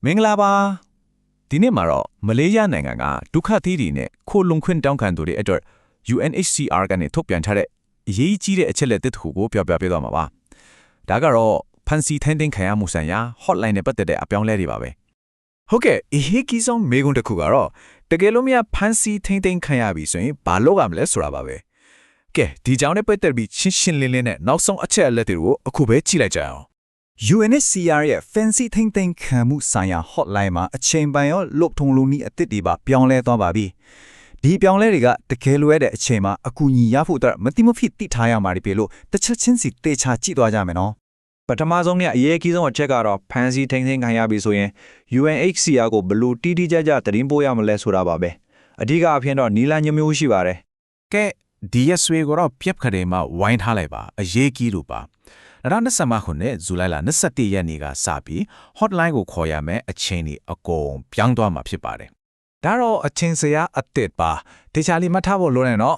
မင်္ဂလာပါဒီနေ့မှာတော့မလေးရှားနိုင်ငံကဒုက္ခသည်တွေနဲ့ခိုလုံခွင့်တောင်းခံသူတွေအတွက် UNHCR ကနေထုတ်ပြန်ထားတဲ့အရေးကြီးတဲ့အချက်လက်တစ်ခုကိုပြောပြပေးသွားမှာပါဒါကတော့ဖန်စီထန်းသိမ်းခံရမှုဆိုင်ရာ hotline နဲ့ပတ်သက်တဲ့အပြောင်းလဲတွေပါပဲဟုတ်ကဲ့အရေးကြီးဆုံးမေးခွန်းတစ်ခုကတော့တကယ်လို့များဖန်စီထန်းသိမ်းခံရပြီဆိုရင်ဘာလုပ်ရမလဲဆိုတာပါပဲကဲဒီကြောင့်နဲ့ပတ်သက်ပြီးရှင်းရှင်းလင်းလင်းနဲ့နောက်ဆုံးအချက်အလက်တွေကိုအခုပဲကြည့်လိုက်ကြအောင်UNHCR ရဲ့ Fancy ထိန်းသိမ်းခံမှုဆိုင်ရာ hotline မှာအချိန်ပိုင်းရောလုတ်ထုံလုံးနည်းအသစ်တွေပါပြောင်းလဲသွားပါပြီ။ဒီပြောင်းလဲတွေကတကယ်လိုရတဲ့အချိန်မှာအကူအညီရဖို့အတွက်မတိမဖိတိထားရမှာတွေပြီလို့တစ်ချက်ချင်းစီတေချာကြည့်သွားကြမယ်နော်ပထမဆုံးနဲ့အရေးကြီးဆုံးအချက်ကတော့ Fancy ထိန်းသိမ်းခံရပြီဆိုရင် UNHCR ကိုဘယ်လိုတိတိကျကျသတင်းပို့ရမလဲဆိုတာပါပဲ။အဓိကအဖြစ်တော့နီလန်မျိုးရှိပါတယ်။ကဲဒီရက်ဆွေကိုတော့ပြက်ခတဲ့မှာဝိုင်းထားလိုက်ပါအရေးကြီးလို့ပါ2025ခုနှစ်ဇူလိုင်လ21ရက်နေ့ကစပြီး hotline ကိုခေါ်ရမယ်အချိန်ကြီးအကုန်ပြောင်းသွားမှာဖြစ်ပါတယ်။ဒါတော့အချင်းစရာအသစ်ပါ။တခြားလေးမှတ်ထားဖို့လိုနေတော့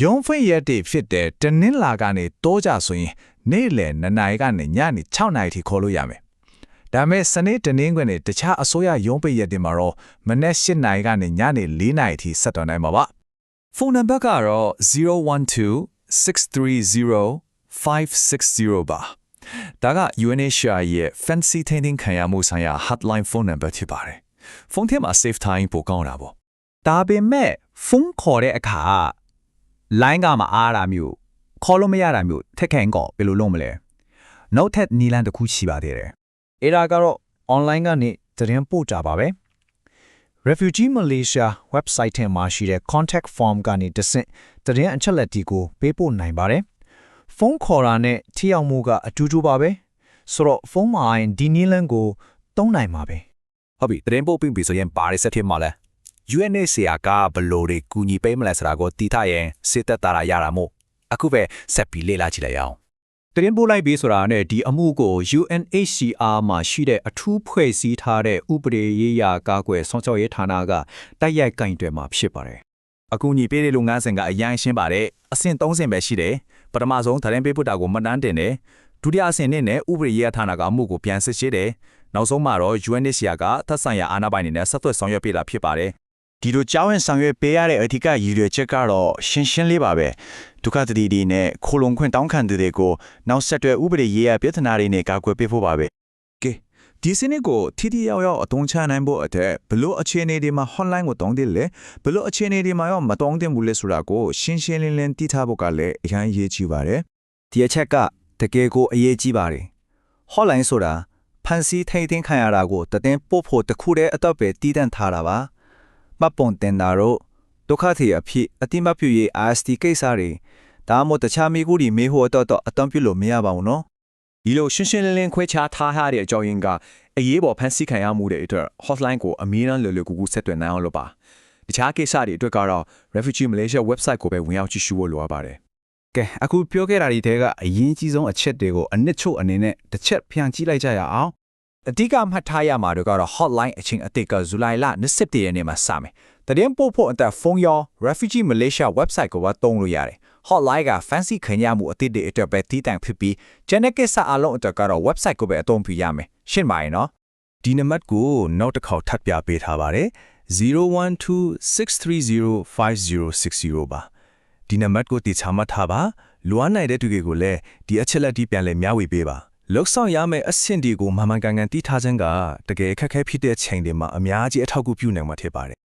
ရုံးဖွင့်ရက်တွေဖြစ်တဲ့တနင်္လာကနေတောကြဆိုရင်နေ့လယ်2နာရီကနေညနေ6နာရီထိခေါ်လို့ရမယ်။ဒါမဲ့စနေတနင်္ဂနွေနေ့တခြားအစိုးရရုံးပိတ်ရက်တွေမှာတော့မနက်7နာရီကနေညနေ4နာရီထိဆက်သွယ်နိုင်မှာပါ။ဖုန်းနံပါတ်ကတော့012-630-560ပါဒါက UNHCR ရဲ့ Fancy ထိန်းသိမ်းခံရမှုဆိုင်ရာ hotline phone number ဖြစ်ပါတယ်ဖုန်းထဲမှာ save time ပို့ကောင်းတာပေါ့ဒါပေမဲ့ဖုန်းခေါ်တဲ့အခါ line ကမအားတာမျိုးခေါ်လို့မရတာမျိုးထက်ခဲကောဘယ်လိုလုပ်မလဲနောက်ထပ်နီလန်တစ်ခုရှိပါသေးတယ်အဲ့ဒါကတော့ online ကနေသတင်းပို့ကြပါပဲ Refugee Malaysia website ထဲမှာရှိတဲ့ contact form ကနေတဆင့်သတင်းအချက်လက်တွေကိုပေးပို့နိုင်ပါတယ်ဖုန်းခေါ်တာနဲ့ထိရောက်မှုကအတူတူပါပဲဆိုတော့ဖုန်းမှာရင်ဒီနီလန်ကိုသုံးနိုင်မှာပဲဟုတ်ပြီသတင်းပို့ပြီးဆိုရင်ဘာတွေဆက်ထည့်မှာလဲ UNHCR ကဘလို့တွေကူညီပေးမလဲဆိုတာကိုတည်ထားရင်စစ်သက်တာရတာမို့အခုပဲဆက်ပြီးလေ့လာကြည့်လိုက်အောင်သတင်းပို့လိုက်ပြီးဆိုတာနဲ့ဒီအမှုကို UNHCR မှာရှိတဲ့အထူးဖွဲ့စည်းထားတဲ့ဥပဒေရေးရာကာကွယ်ဆောင်ရှောက်ရေးဌာနကတိုက်ရိုက်ကင်တွယ်မှာဖြစ်ပါတယ်အကူအညီပေးတဲ့လုပ်ငန်းစဉ်ကအရင်ရှင်းပါတယ်အဆင့်3ဆင့်ပဲရှိတယ်ပထမဆုံးသတင်းပေးပို့တာကိုမှတ်တမ်းတင်တယ်ဒုတိယအဆင့်နဲ့ဥပဒေရေးဌာနကအမှုကိုပြန်စစ်ဆေးတယ်နောက်ဆုံးမှာတော့ UNHCR ကသက်ဆိုင်ရာအာဏာပိုင်တွေနဲ့ဆက်သွယ်ဆောင်ရွက်ပေးတာဖြစ်ပါတယ်ဒီလိုကြောင်းရင်ဆောင်ရွက်ပေးရတဲ့အထူးရည်ရွယ်ချက်ကတော့ရှင်းလေးပါပဲဒုက္ခသည်တွေနဲ့ခိုလုံခွင့်တောင်းခံသူတွေကိုနောက်ဆက်တွဲဥပဒေရေးရာပြည်ထနာတွေနဲ့ကာကွယ်ပေးဖို့ပါပဲကဲဒီစနစ်ကိုထိထိရောက်ရောက်အသုံးချနိုင်ဖို့အတွက်ဘလို့အခြေအနေတွေမှာ hotline ကိုတောင်းတယ်လေဘလို့အခြေအနေတွေမှာရောမတောင်းတင်ဘူးလေဆိုတာကိုရှင်းလင်းသိထားဖို့ကလည်းအရင်အရေးကြီးပါတယ်ဒီအချက်ကတကယ်ကိုအရေးကြီးပါတယ် hotline ဆိုတာဖန်စီထိန်းသိမ်းခံရတာကိုတည်ပို့ဖို့တခုတည်းအတော့ပဲတည်တံ့ထားတာပါမပုံတင်တာတော့ဒုက္ခသည်အဖြစ်အတိမပြုရေး RST ကိစ္စတွေဒါမှမဟုတ်တခြားမိကူတွေမေးဖို့တော့အတုံးပြုလို့မရပါဘူးနော်ဒီလိုရှင်းလင်းခွဲခြားထားရတဲ့အကြောင်းရင်းကအရေးပေါ်ဖန်ဆီးခံရမှုတွေအတွက် hotline ကိုအမြဲတမ်းလွယ်ကူကူဆက်သွယ်နိုင်အောင်လုပ်ပါတခြားကိစ္စတွေအတွက်ကတော့ Refugee Malaysia website ကိုပဲဝင်ရောက်ကြည့်ရှုဖို့လိုအပ်ပါတယ်ကဲအခုပြောခဲ့တာဒီတဲကအရင်ကြီးဆုံးအချက်တွေကိုအနစ်ချုပ်အနေနဲ့တစ်ချက်ပြန်ကြည့်လိုက်ကြရအောင်အဓိကမှတ်ထားရမှာတော့ hotline အချိန်အသစ်ကဇူလိုင်လ27ရက်နေ့မှာစမယ်သတင်းပို့ဖို့အတွက်ဖုန်းရော Refugee Malaysia website ကိုပါသုံးလို့ရတယ်hotline က fancy ခံရမှုအသစ်တွေအတွက်ပဲတည်တံ့ဖြစ်ပြီး channel ကိစ္စအလုံးအတွက်ကတော့ website ကိုပဲအသုံးပြုရမယ်ရှင်းပါရဲ့နော်ဒီနံပါတ်ကိုနောက်တစ်ခေါက်ထပ်ပြပေးထားပါတယ်012-630-5060ပါဒီနံပါတ်ကိုတိကျမှတ်ထားပါလိုအပ်နိုင်တဲ့သူတွေကိုလည်းဒီအချက်လက်ဒီပြန်လဲမျှဝေပေးပါလောက်ဆောင်ရမယ့်အဆင့်ဒီကိုမှန်ကန်ကန်တည်ထားခြင်းကတကယ်အခက်အခဲဖြစ်တဲ့ချိန်တွေမှာအများကြီးအထောက်အကူပြုနိုင်မှာဖြစ်ပါတယ်